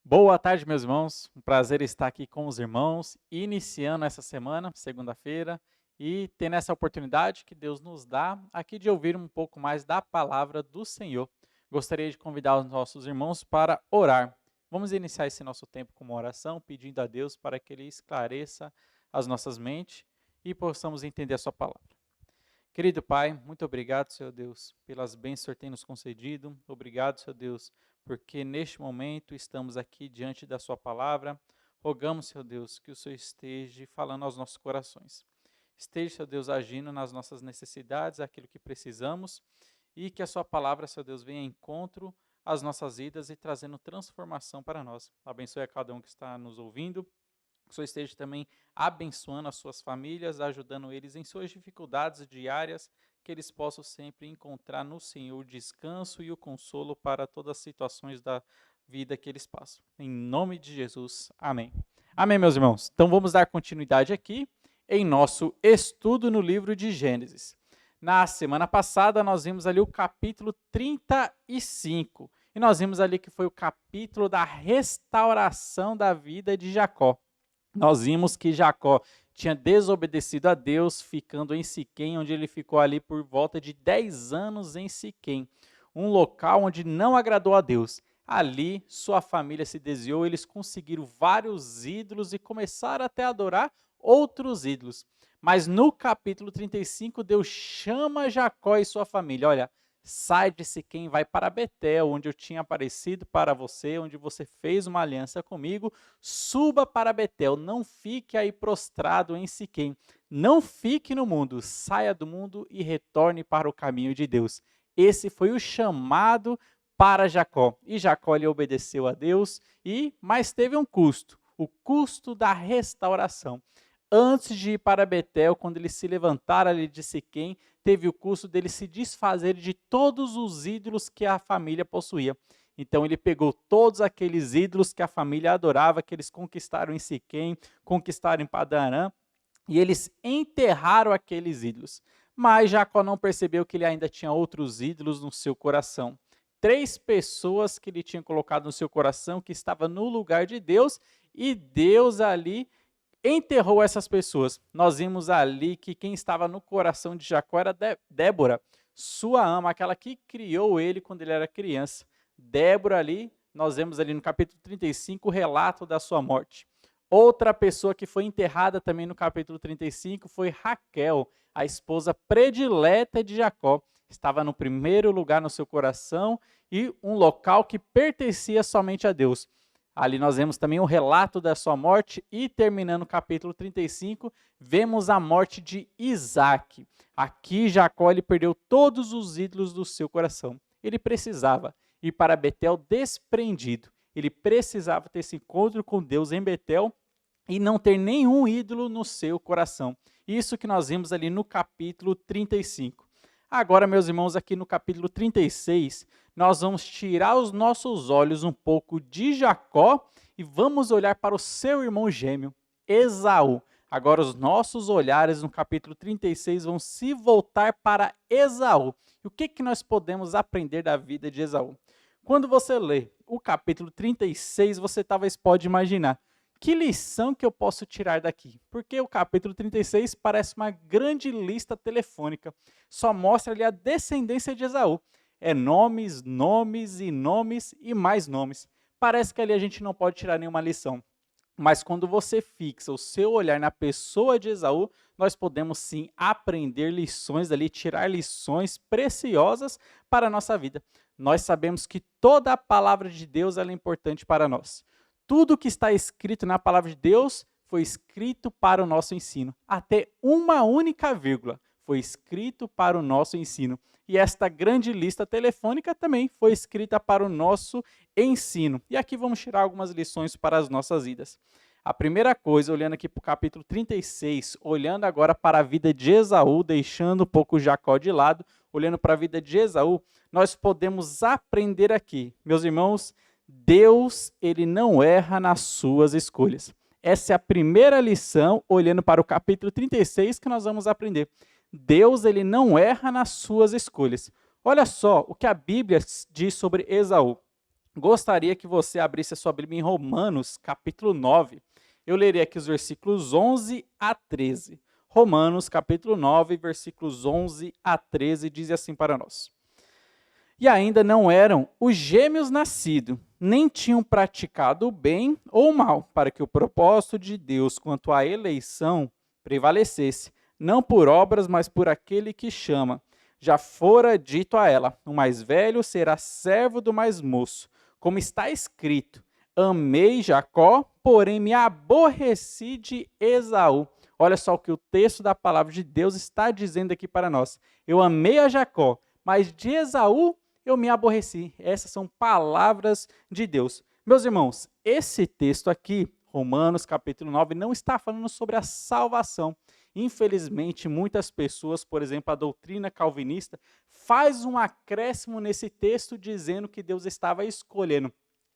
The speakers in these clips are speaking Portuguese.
Boa tarde, meus irmãos. Um prazer estar aqui com os irmãos, iniciando essa semana, segunda-feira, e tendo essa oportunidade que Deus nos dá aqui de ouvir um pouco mais da palavra do Senhor. Gostaria de convidar os nossos irmãos para orar. Vamos iniciar esse nosso tempo com uma oração, pedindo a Deus para que Ele esclareça as nossas mentes e possamos entender a Sua palavra. Querido Pai, muito obrigado, Senhor Deus, pelas bênçãos que o Senhor tem nos concedido. Obrigado, Senhor Deus, porque neste momento estamos aqui diante da Sua palavra. Rogamos, Senhor Deus, que o Senhor esteja falando aos nossos corações. Esteja, Senhor Deus, agindo nas nossas necessidades, aquilo que precisamos, e que a Sua palavra, Senhor Deus, venha em encontro às nossas vidas e trazendo transformação para nós. Abençoe a cada um que está nos ouvindo. Que o Senhor esteja também abençoando as suas famílias, ajudando eles em suas dificuldades diárias, que eles possam sempre encontrar no Senhor o descanso e o consolo para todas as situações da vida que eles passam. Em nome de Jesus, amém. Amém, meus irmãos. Então vamos dar continuidade aqui em nosso estudo no livro de Gênesis. Na semana passada nós vimos ali o capítulo 35, e nós vimos ali que foi o capítulo da restauração da vida de Jacó. Nós vimos que Jacó tinha desobedecido a Deus, ficando em Siquém, onde ele ficou ali por volta de 10 anos em Siquém, um local onde não agradou a Deus. Ali, sua família se desviou, eles conseguiram vários ídolos e começaram até a adorar outros ídolos. Mas no capítulo 35, Deus chama Jacó e sua família. Olha, sai de Siquém, vai para Betel, onde eu tinha aparecido para você, onde você fez uma aliança comigo. Suba para Betel, não fique aí prostrado em Siquém. Não fique no mundo, saia do mundo e retorne para o caminho de Deus. Esse foi o chamado para Jacó. E Jacó lhe obedeceu a Deus, mas teve um custo, o custo da restauração. Antes de ir para Betel, quando ele se levantar ali de Siquém, teve o custo dele se desfazer de todos os ídolos que a família possuía. Então ele pegou todos aqueles ídolos que a família adorava, que eles conquistaram em Siquém, conquistaram em Padarã, e eles enterraram aqueles ídolos. Mas Jacó não percebeu que ele ainda tinha outros ídolos no seu coração. 3 pessoas que ele tinha colocado no seu coração, que estava no lugar de Deus, e Deus ali enterrou essas pessoas. Nós vimos ali que quem estava no coração de Jacó era Débora, sua ama, aquela que criou ele quando ele era criança. Débora ali, nós vemos ali no capítulo 35 o relato da sua morte. Outra pessoa que foi enterrada também no capítulo 35 foi Raquel, a esposa predileta de Jacó. Estava no primeiro lugar no seu coração e um local que pertencia somente a Deus. Ali nós vemos também o relato da sua morte e terminando o capítulo 35, vemos a morte de Isaac. Aqui Jacó ele perdeu todos os ídolos do seu coração. Ele precisava ir para Betel desprendido. Ele precisava ter esse encontro com Deus em Betel e não ter nenhum ídolo no seu coração. Isso que nós vimos ali no capítulo 35. Agora, meus irmãos, aqui no capítulo 36, nós vamos tirar os nossos olhos um pouco de Jacó e vamos olhar para o seu irmão gêmeo, Esaú. Agora, os nossos olhares no capítulo 36 vão se voltar para Esaú. E o que nós podemos aprender da vida de Esaú? Quando você lê o capítulo 36, você talvez pode imaginar, que lição que eu posso tirar daqui? Porque o capítulo 36 parece uma grande lista telefônica. Só mostra ali a descendência de Esaú. É nomes, nomes e nomes e mais nomes. Parece que ali a gente não pode tirar nenhuma lição. Mas quando você fixa o seu olhar na pessoa de Esaú, nós podemos sim aprender lições ali, tirar lições preciosas para a nossa vida. Nós sabemos que toda a palavra de Deus ela é importante para nós. Tudo que está escrito na palavra de Deus foi escrito para o nosso ensino. Até uma única vírgula foi escrito para o nosso ensino. E esta grande lista telefônica também foi escrita para o nosso ensino. E aqui vamos tirar algumas lições para as nossas vidas. A primeira coisa, olhando aqui para o capítulo 36, olhando agora para a vida de Esaú, deixando um pouco Jacó de lado, olhando para a vida de Esaú, nós podemos aprender aqui, meus irmãos, Deus, ele não erra nas suas escolhas. Essa é a primeira lição, olhando para o capítulo 36, que nós vamos aprender. Deus, ele não erra nas suas escolhas. Olha só o que a Bíblia diz sobre Esaú. gostaria que você abrisse a sua Bíblia em Romanos, capítulo 9. Eu lerei aqui os versículos 11 a 13. Romanos, capítulo 9, versículos 11 a 13, diz assim para nós. E ainda não eram os gêmeos nascidos, nem tinham praticado o bem ou o mal, para que o propósito de Deus quanto à eleição prevalecesse, não por obras, mas por aquele que chama. Já fora dito a ela: o mais velho será servo do mais moço. Como está escrito: amei Jacó, porém me aborreci de Esaú. Olha só o que o texto da palavra de Deus está dizendo aqui para nós. Eu amei a Jacó, mas de Esaú eu me aborreci. Essas são palavras de Deus. Meus irmãos, esse texto aqui, Romanos capítulo 9, não está falando sobre a salvação. Infelizmente, muitas pessoas, por exemplo, a doutrina calvinista, faz um acréscimo nesse texto dizendo que Deus estava escolhendo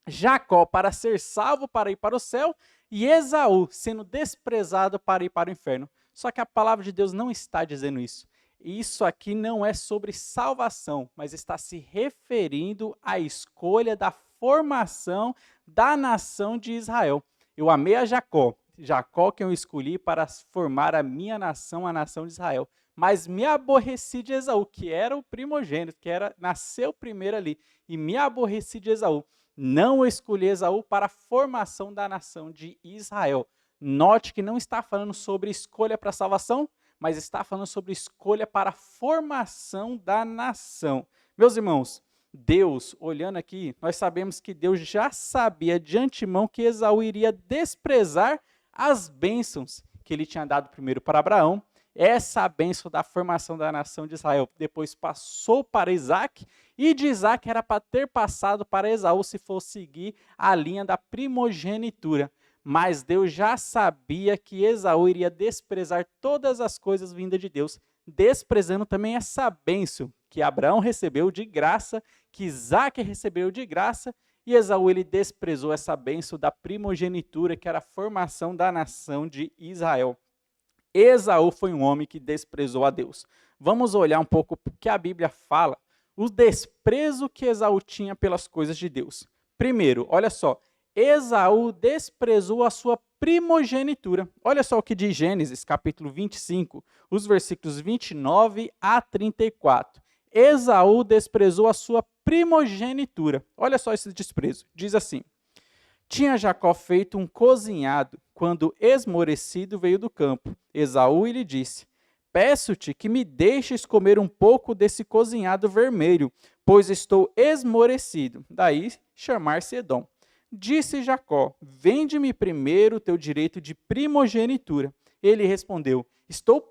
Jacó para ser salvo para ir para o céu e Esaú sendo desprezado para ir para o inferno. Só que a palavra de Deus não está dizendo isso. Isso aqui não é sobre salvação, mas está se referindo à escolha da formação da nação de Israel. Eu amei a Jacó, Jacó que eu escolhi para formar a minha nação, a nação de Israel. Mas me aborreci de Esaú, que era o primogênito, nasceu primeiro ali, e me aborreci de Esaú. Não escolhi Esaú para a formação da nação de Israel. Note que não está falando sobre escolha para salvação, mas está falando sobre escolha para a formação da nação. Meus irmãos, Deus, olhando aqui, nós sabemos que Deus já sabia de antemão que Esaú iria desprezar as bênçãos que ele tinha dado primeiro para Abraão. Essa bênção da formação da nação de Israel depois passou para Isaac, e de Isaac era para ter passado para Esaú se fosse seguir a linha da primogenitura. Mas Deus já sabia que Esaú iria desprezar todas as coisas vindas de Deus, desprezando também essa bênção que Abraão recebeu de graça, que Isaac recebeu de graça, e Esaú ele desprezou essa bênção da primogenitura, que era a formação da nação de Israel. Esaú foi um homem que desprezou a Deus. Vamos olhar um pouco o que a Bíblia fala, o desprezo que Esaú tinha pelas coisas de Deus. Primeiro, olha só, Esaú desprezou a sua primogenitura. Olha só o que diz Gênesis, capítulo 25, os versículos 29 a 34. Esaú desprezou a sua primogenitura. Olha só esse desprezo. Diz assim: tinha Jacó feito um cozinhado, quando esmorecido veio do campo. Esaú lhe disse: peço-te que me deixes comer um pouco desse cozinhado vermelho, pois estou esmorecido. Daí chamar-se Edom. Disse Jacó: vende-me primeiro o teu direito de primogenitura. Ele respondeu: estou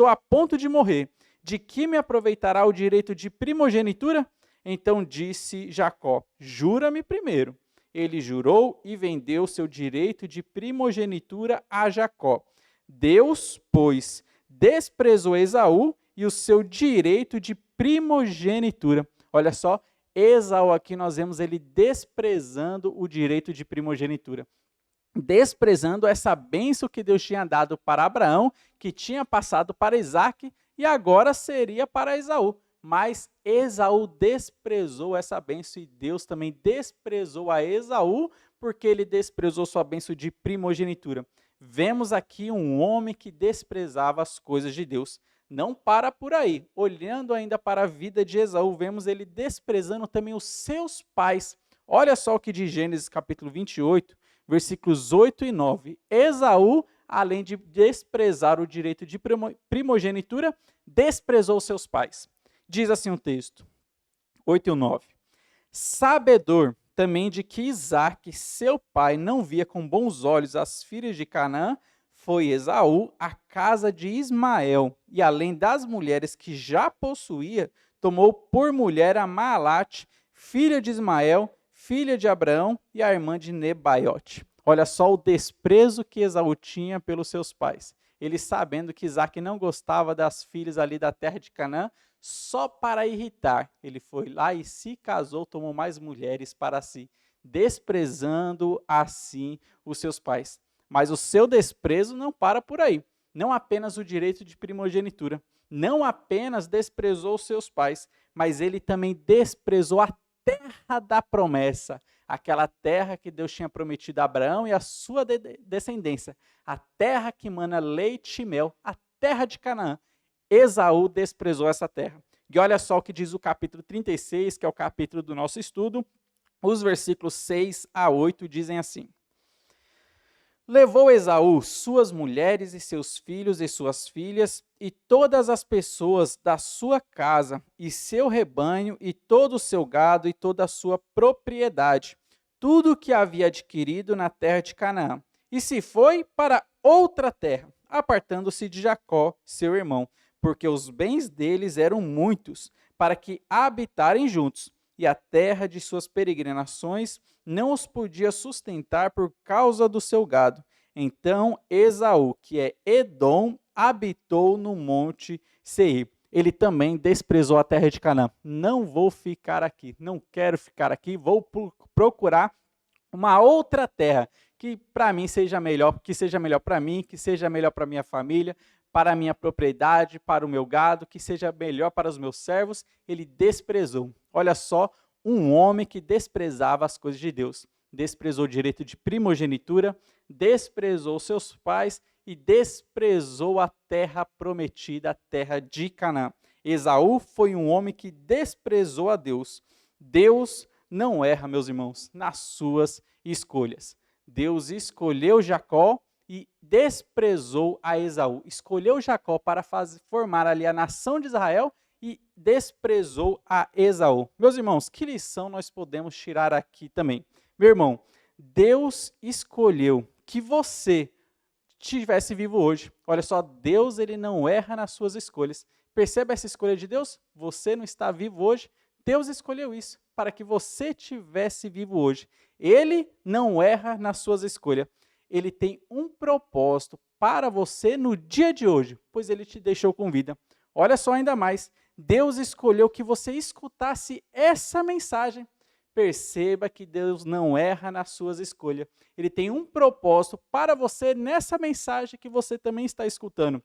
a ponto de morrer. De que me aproveitará o direito de primogenitura? Então disse Jacó: jura-me primeiro. Ele jurou e vendeu seu direito de primogenitura a Jacó. Deus, pois, desprezou Esaú e o seu direito de primogenitura. Olha só, Esaú aqui nós vemos ele desprezando o direito de primogenitura. Desprezando essa bênção que Deus tinha dado para Abraão, que tinha passado para Isaac e agora seria para Esaú. Mas Esaú desprezou essa bênção e Deus também desprezou a Esaú porque ele desprezou sua bênção de primogenitura. Vemos aqui um homem que desprezava as coisas de Deus. Não para por aí. Olhando ainda para a vida de Esaú, vemos ele desprezando também os seus pais. Olha só o que diz Gênesis capítulo 28, versículos 8 e 9. Esaú, além de desprezar o direito de primogenitura, desprezou seus pais. Diz assim o texto, 8 e 9. Sabedor também de que Isaac, seu pai, não via com bons olhos as filhas de Canaã, foi Esaú à casa de Ismael, e além das mulheres que já possuía, tomou por mulher a Maalate, filha de Ismael, filha de Abraão, e a irmã de Nebaiote. Olha só o desprezo que Esaú tinha pelos seus pais. Ele, sabendo que Isaac não gostava das filhas ali da terra de Canaã, só para irritar, ele foi lá e se casou, tomou mais mulheres para si, desprezando assim os seus pais. Mas o seu desprezo não para por aí. Não apenas o direito de primogenitura, não apenas desprezou os seus pais, mas ele também desprezou a terra da promessa, aquela terra que Deus tinha prometido a Abraão e a sua descendência, a terra que mana leite e mel, a terra de Canaã. Esaú desprezou essa terra. E olha só o que diz o capítulo 36, que é o capítulo do nosso estudo. Os versículos 6 a 8 dizem assim: Levou Esaú suas mulheres e seus filhos e suas filhas, e todas as pessoas da sua casa, e seu rebanho, e todo o seu gado, e toda a sua propriedade, tudo o que havia adquirido na terra de Canaã, e se foi para outra terra, apartando-se de Jacó, seu irmão, porque os bens deles eram muitos, para que habitarem juntos, e a terra de suas peregrinações não os podia sustentar por causa do seu gado. Então Esaú, que é Edom, habitou no monte Seir. Ele também desprezou a terra de Canaã. Não vou ficar aqui, não quero ficar aqui, vou procurar uma outra terra que para mim seja melhor, que seja melhor para mim, que seja melhor para minha família, para a minha propriedade, para o meu gado, que seja melhor para os meus servos. Ele desprezou. Olha só, um homem que desprezava as coisas de Deus. Desprezou o direito de primogenitura, desprezou seus pais e desprezou a terra prometida, a terra de Canaã. Esaú foi um homem que desprezou a Deus. Deus não erra, meus irmãos, nas suas escolhas. Deus escolheu Jacó e desprezou a Esaú. Escolheu Jacó para formar ali a nação de Israel e desprezou a Esaú. Meus irmãos, que lição nós podemos tirar aqui também? Meu irmão, Deus escolheu que você estivesse vivo hoje. Olha só, Deus ele não erra nas suas escolhas. Perceba essa escolha de Deus? Você não está vivo hoje. Deus escolheu isso para que você estivesse vivo hoje. Ele não erra nas suas escolhas. Ele tem um propósito para você no dia de hoje, pois ele te deixou com vida. Olha só ainda mais, Deus escolheu que você escutasse essa mensagem. Perceba que Deus não erra nas suas escolhas. Ele tem um propósito para você nessa mensagem que você também está escutando.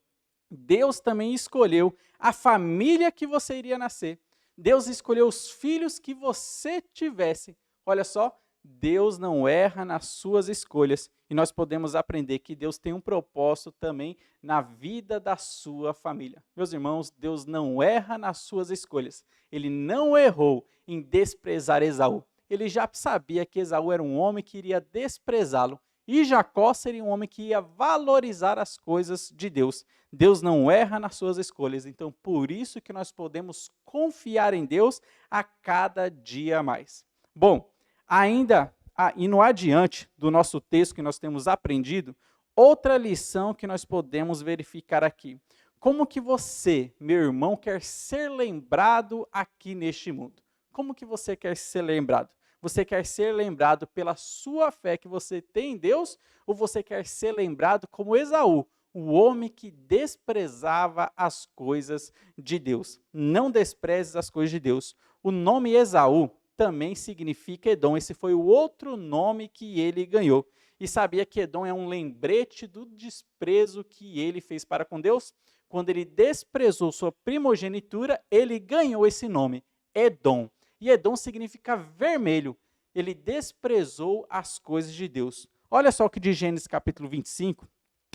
Deus também escolheu a família que você iria nascer. Deus escolheu os filhos que você tivesse. Olha só, Deus não erra nas suas escolhas. E nós podemos aprender que Deus tem um propósito também na vida da sua família. Meus irmãos, Deus não erra nas suas escolhas. Ele não errou em desprezar Esaú. Ele já sabia que Esaú era um homem que iria desprezá-lo. E Jacó seria um homem que ia valorizar as coisas de Deus. Deus não erra nas suas escolhas. Então, por isso que nós podemos confiar em Deus a cada dia mais. Bom, ainda indo adiante do nosso texto que nós temos aprendido, outra lição que nós podemos verificar aqui. Como que você, meu irmão, quer ser lembrado aqui neste mundo? Como que você quer ser lembrado? Você quer ser lembrado pela sua fé que você tem em Deus? Ou você quer ser lembrado como Esaú, o homem que desprezava as coisas de Deus? Não desprezes as coisas de Deus. O nome Esaú também significa Edom. Esse foi o outro nome que ele ganhou. E sabia que Edom é um lembrete do desprezo que ele fez para com Deus? Quando ele desprezou sua primogenitura, ele ganhou esse nome, Edom. E Edom significa vermelho. Ele desprezou as coisas de Deus. Olha só o que diz Gênesis capítulo 25,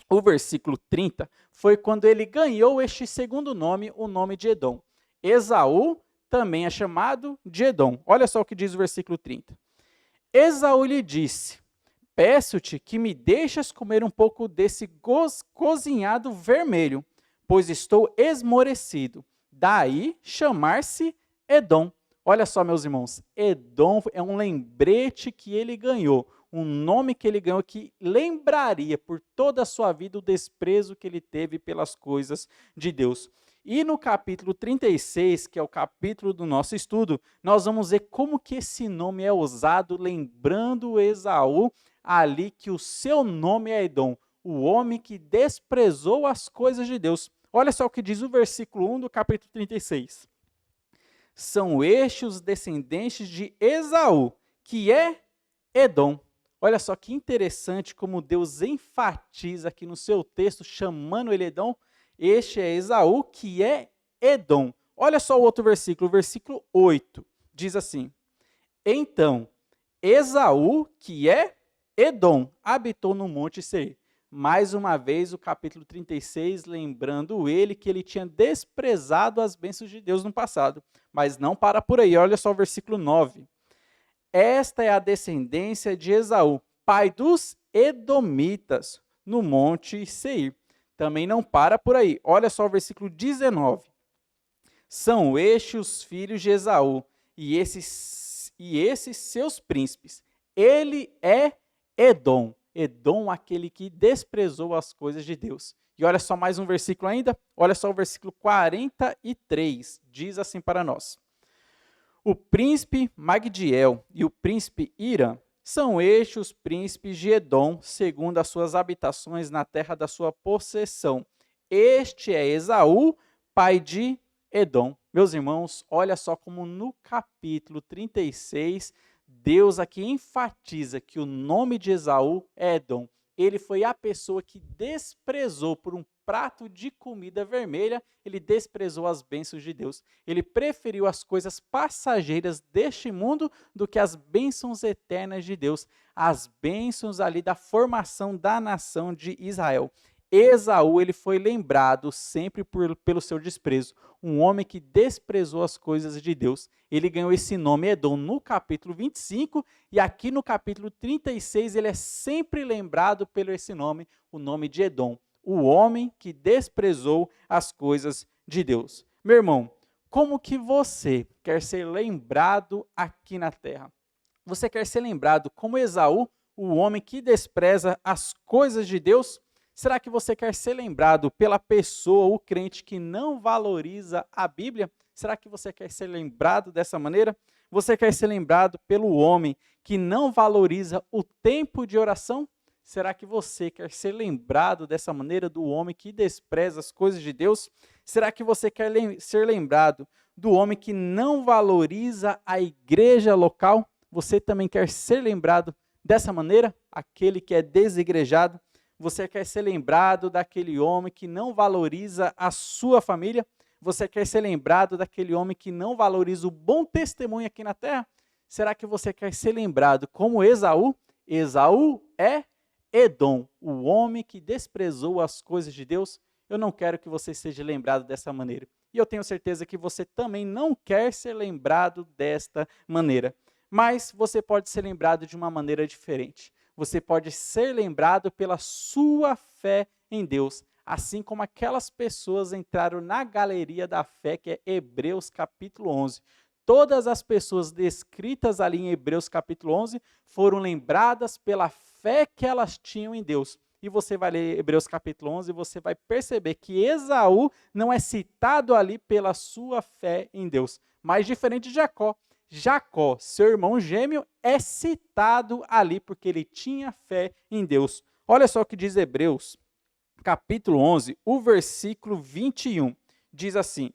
o versículo 30, foi quando ele ganhou este segundo nome, o nome de Edom. Esaú também é chamado de Edom. Olha só o que diz o versículo 30. Esaú lhe disse: peço-te que me deixes comer um pouco desse cozinhado vermelho, pois estou esmorecido. Daí chamar-se Edom. Olha só, meus irmãos, Edom é um lembrete que ele ganhou, um nome que ele ganhou que lembraria por toda a sua vida o desprezo que ele teve pelas coisas de Deus. E no capítulo 36, que é o capítulo do nosso estudo, nós vamos ver como que esse nome é usado, lembrando Esaú ali que o seu nome é Edom, o homem que desprezou as coisas de Deus. Olha só o que diz o versículo 1 do capítulo 36. São estes os descendentes de Esaú, que é Edom. Olha só que interessante como Deus enfatiza aqui no seu texto, chamando ele Edom. Este é Esaú, que é Edom. Olha só o outro versículo, o versículo 8, diz assim: Então, Esaú, que é Edom, habitou no Monte Seir. Mais uma vez, o capítulo 36, lembrando ele que ele tinha desprezado as bênçãos de Deus no passado. Mas não para por aí, olha só o versículo 9. Esta é a descendência de Esaú, pai dos Edomitas, no Monte Seir. Também não para por aí, olha só o versículo 19. São estes os filhos de Esaú, e esses seus príncipes. Ele é Edom. Edom, aquele que desprezou as coisas de Deus. E olha só mais um versículo ainda. Olha só o versículo 43. Diz assim para nós. O príncipe Magdiel e o príncipe Irã são estes os príncipes de Edom, segundo as suas habitações na terra da sua possessão. Este é Esaú, pai de Edom. Meus irmãos, olha só como no capítulo 36, Deus aqui enfatiza que o nome de Esaú é Edom. Ele foi a pessoa que desprezou por um prato de comida vermelha, ele desprezou as bênçãos de Deus. Ele preferiu as coisas passageiras deste mundo do que as bênçãos eternas de Deus, as bênçãos ali da formação da nação de Israel. Esaú, ele foi lembrado sempre pelo seu desprezo, um homem que desprezou as coisas de Deus. Ele ganhou esse nome Edom no capítulo 25 e aqui no capítulo 36 ele é sempre lembrado pelo esse nome, o nome de Edom, o homem que desprezou as coisas de Deus. Meu irmão, como que você quer ser lembrado aqui na terra? Você quer ser lembrado como Esaú, o homem que despreza as coisas de Deus? Será que você quer ser lembrado pela pessoa, o crente que não valoriza a Bíblia? Será que você quer ser lembrado dessa maneira? Você quer ser lembrado pelo homem que não valoriza o tempo de oração? Será que você quer ser lembrado dessa maneira do homem que despreza as coisas de Deus? Será que você quer ser lembrado do homem que não valoriza a igreja local? Você também quer ser lembrado dessa maneira? Aquele que é desigrejado? Você quer ser lembrado daquele homem que não valoriza a sua família? Você quer ser lembrado daquele homem que não valoriza o bom testemunho aqui na terra? Será que você quer ser lembrado como Esaú? Esaú é Edom, o homem que desprezou as coisas de Deus. Eu não quero que você seja lembrado dessa maneira. E eu tenho certeza que você também não quer ser lembrado desta maneira. Mas você pode ser lembrado de uma maneira diferente. Você pode ser lembrado pela sua fé em Deus, assim como aquelas pessoas entraram na galeria da fé, que é Hebreus capítulo 11. Todas as pessoas descritas ali em Hebreus capítulo 11 foram lembradas pela fé que elas tinham em Deus. E você vai ler Hebreus capítulo 11 e você vai perceber que Esaú não é citado ali pela sua fé em Deus, mas diferente de Jacó. Jacó, seu irmão gêmeo, é citado ali porque ele tinha fé em Deus. Olha só o que diz Hebreus, capítulo 11, o versículo 21. Diz assim: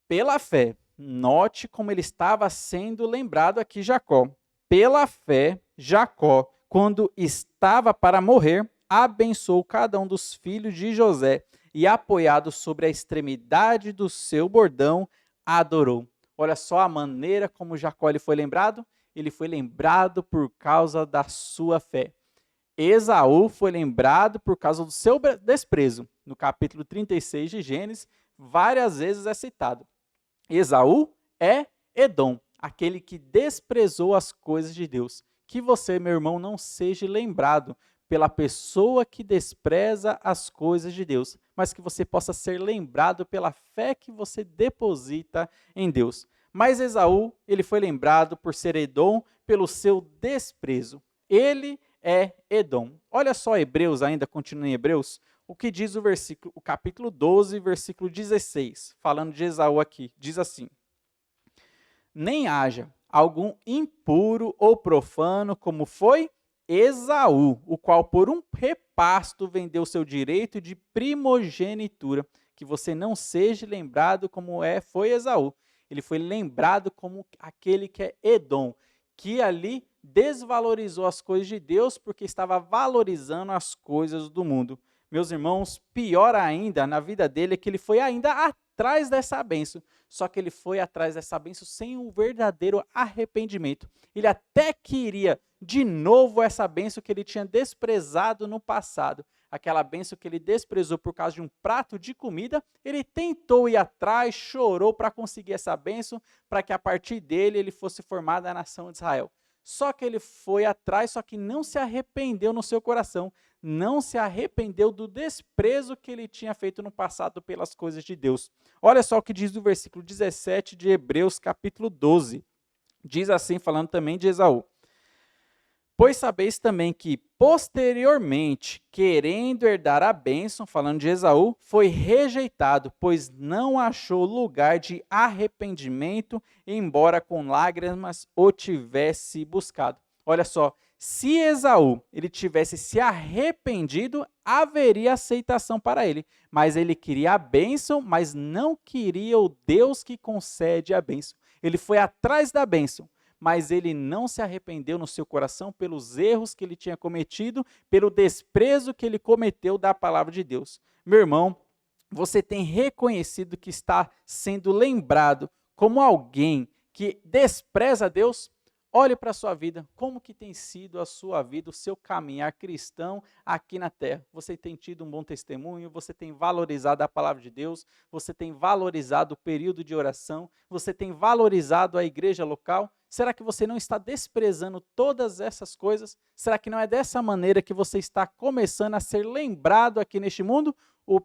pela fé, note como ele estava sendo lembrado aqui Jacó. Pela fé, Jacó, quando estava para morrer, abençoou cada um dos filhos de José e, apoiado sobre a extremidade do seu bordão, adorou. Olha só a maneira como Jacó ele foi lembrado. Ele foi lembrado por causa da sua fé. Esaú foi lembrado por causa do seu desprezo. No capítulo 36 de Gênesis, várias vezes é citado. Esaú é Edom, aquele que desprezou as coisas de Deus. Que você, meu irmão, não seja lembrado pela pessoa que despreza as coisas de Deus, mas que você possa ser lembrado pela fé que você deposita em Deus. Mas Esaú, ele foi lembrado por ser Edom pelo seu desprezo. Ele é Edom. Olha só Hebreus ainda, continua em Hebreus, o que diz o capítulo 12, versículo 16, falando de Esaú aqui, diz assim: nem haja algum impuro ou profano como foi Esaú, o qual por um repasto vendeu seu direito de primogenitura, que você não seja lembrado como foi Esaú. Ele foi lembrado como aquele que é Edom, que ali desvalorizou as coisas de Deus porque estava valorizando as coisas do mundo. Meus irmãos, pior ainda na vida dele é que ele foi ainda atrás dessa bênção, só que ele foi atrás dessa bênção sem um verdadeiro arrependimento. Ele até queria de novo essa bênção que ele tinha desprezado no passado, aquela bênção que ele desprezou por causa de um prato de comida, ele tentou ir atrás, chorou para conseguir essa bênção, para que a partir dele ele fosse formada a nação de Israel. Só que ele foi atrás, só que não se arrependeu no seu coração, não se arrependeu do desprezo que ele tinha feito no passado pelas coisas de Deus. Olha só o que diz o versículo 17 de Hebreus, capítulo 12. Diz assim, falando também de Esaú: pois sabeis também que, posteriormente, querendo herdar a bênção, falando de Esaú, foi rejeitado, pois não achou lugar de arrependimento, embora com lágrimas o tivesse buscado. Olha só, se Esaú ele tivesse se arrependido, haveria aceitação para ele. Mas ele queria a bênção, mas não queria o Deus que concede a bênção. Ele foi atrás da bênção, mas ele não se arrependeu no seu coração pelos erros que ele tinha cometido, pelo desprezo que ele cometeu da palavra de Deus. Meu irmão, você tem reconhecido que está sendo lembrado como alguém que despreza Deus? Olhe para a sua vida, como que tem sido a sua vida, o seu caminhar cristão aqui na terra. Você tem tido um bom testemunho, você tem valorizado a palavra de Deus, você tem valorizado o período de oração, você tem valorizado a igreja local. Será que você não está desprezando todas essas coisas? Será que não é dessa maneira que você está começando a ser lembrado aqui neste mundo?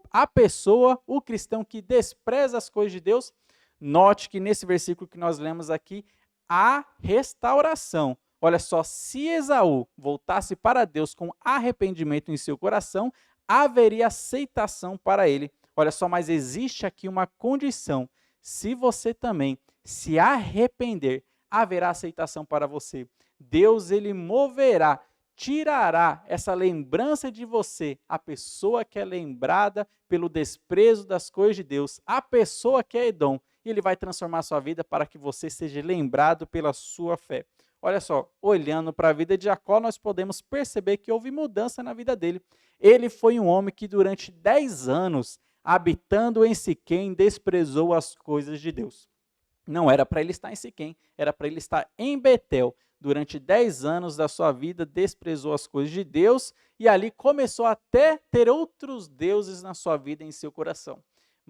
A pessoa, o cristão que despreza as coisas de Deus? Note que nesse versículo que nós lemos aqui, a restauração. Olha só, se Esaú voltasse para Deus com arrependimento em seu coração, haveria aceitação para ele. Olha só, mas existe aqui uma condição. Se você também se arrepender, haverá aceitação para você. Deus, ele moverá, tirará essa lembrança de você, a pessoa que é lembrada pelo desprezo das coisas de Deus, a pessoa que é Edom, e ele vai transformar a sua vida para que você seja lembrado pela sua fé. Olha só, olhando para a vida de Jacó, nós podemos perceber que houve mudança na vida dele. Ele foi um homem que durante 10 anos, habitando em Siquém, desprezou as coisas de Deus. Não era para ele estar em Siquém, era para ele estar em Betel. Durante 10 anos da sua vida, desprezou as coisas de Deus e ali começou até ter outros deuses na sua vida e em seu coração.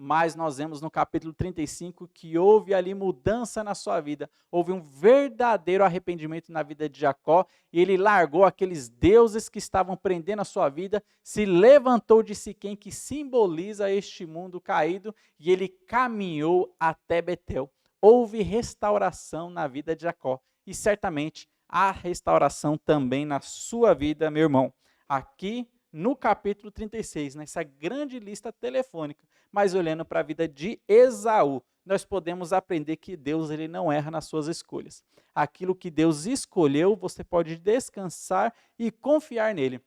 Mas nós vemos no capítulo 35 que houve ali mudança na sua vida, houve um verdadeiro arrependimento na vida de Jacó, e ele largou aqueles deuses que estavam prendendo a sua vida, se levantou de Siquém, que simboliza este mundo caído, e ele caminhou até Betel. Houve restauração na vida de Jacó, e certamente há restauração também na sua vida, meu irmão. Aqui no capítulo 36, nessa grande lista telefônica, mas olhando para a vida de Esaú, nós podemos aprender que Deus ele não erra nas suas escolhas. Aquilo que Deus escolheu, você pode descansar e confiar nele.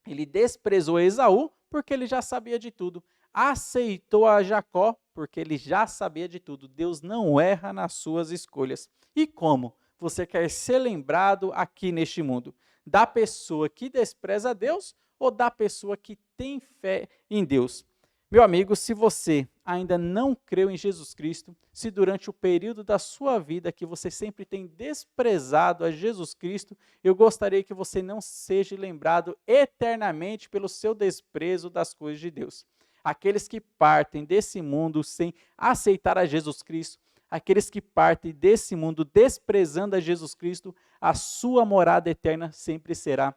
Ele desprezou Esaú porque ele já sabia de tudo. Aceitou a Jacó porque ele já sabia de tudo. Deus não erra nas suas escolhas. E como você quer ser lembrado aqui neste mundo? Da pessoa que despreza Deus ou da pessoa que tem fé em Deus? Meu amigo, se você ainda não creu em Jesus Cristo, se durante o período da sua vida que você sempre tem desprezado a Jesus Cristo, eu gostaria que você não seja lembrado eternamente pelo seu desprezo das coisas de Deus. Aqueles que partem desse mundo sem aceitar a Jesus Cristo, aqueles que partem desse mundo desprezando a Jesus Cristo, a sua morada eterna sempre será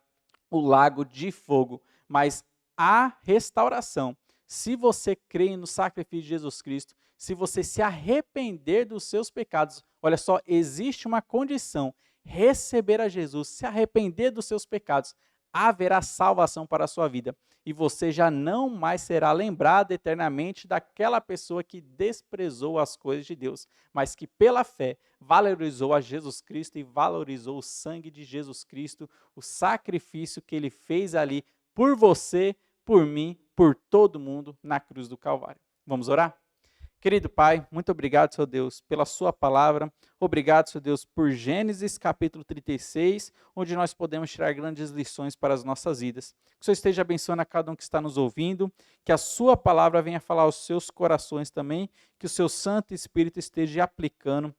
o lago de fogo. Mas há restauração. Se você crê no sacrifício de Jesus Cristo, se você se arrepender dos seus pecados, olha só, existe uma condição: receber a Jesus, se arrepender dos seus pecados, haverá salvação para a sua vida. E você já não mais será lembrado eternamente daquela pessoa que desprezou as coisas de Deus, mas que pela fé valorizou a Jesus Cristo e valorizou o sangue de Jesus Cristo, o sacrifício que ele fez ali por você, por mim, por todo mundo na cruz do Calvário. Vamos orar? Querido Pai, muito obrigado, Senhor Deus, pela sua palavra. Obrigado, Senhor Deus, por Gênesis capítulo 36, onde nós podemos tirar grandes lições para as nossas vidas. Que o Senhor esteja abençoando a cada um que está nos ouvindo, que a sua palavra venha falar aos seus corações também, que o seu Santo Espírito esteja aplicando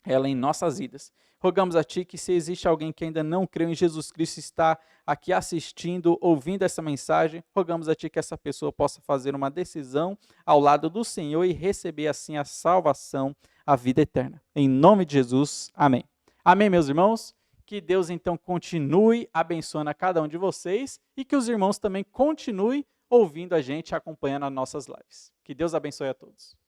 ela em nossas vidas. Rogamos a Ti que, se existe alguém que ainda não creu em Jesus Cristo, está aqui assistindo, ouvindo essa mensagem, rogamos a Ti que essa pessoa possa fazer uma decisão ao lado do Senhor e receber assim a salvação, a vida eterna. Em nome de Jesus, amém. Amém, meus irmãos? Que Deus então continue abençoando a cada um de vocês e que os irmãos também continuem ouvindo a gente, acompanhando as nossas lives. Que Deus abençoe a todos.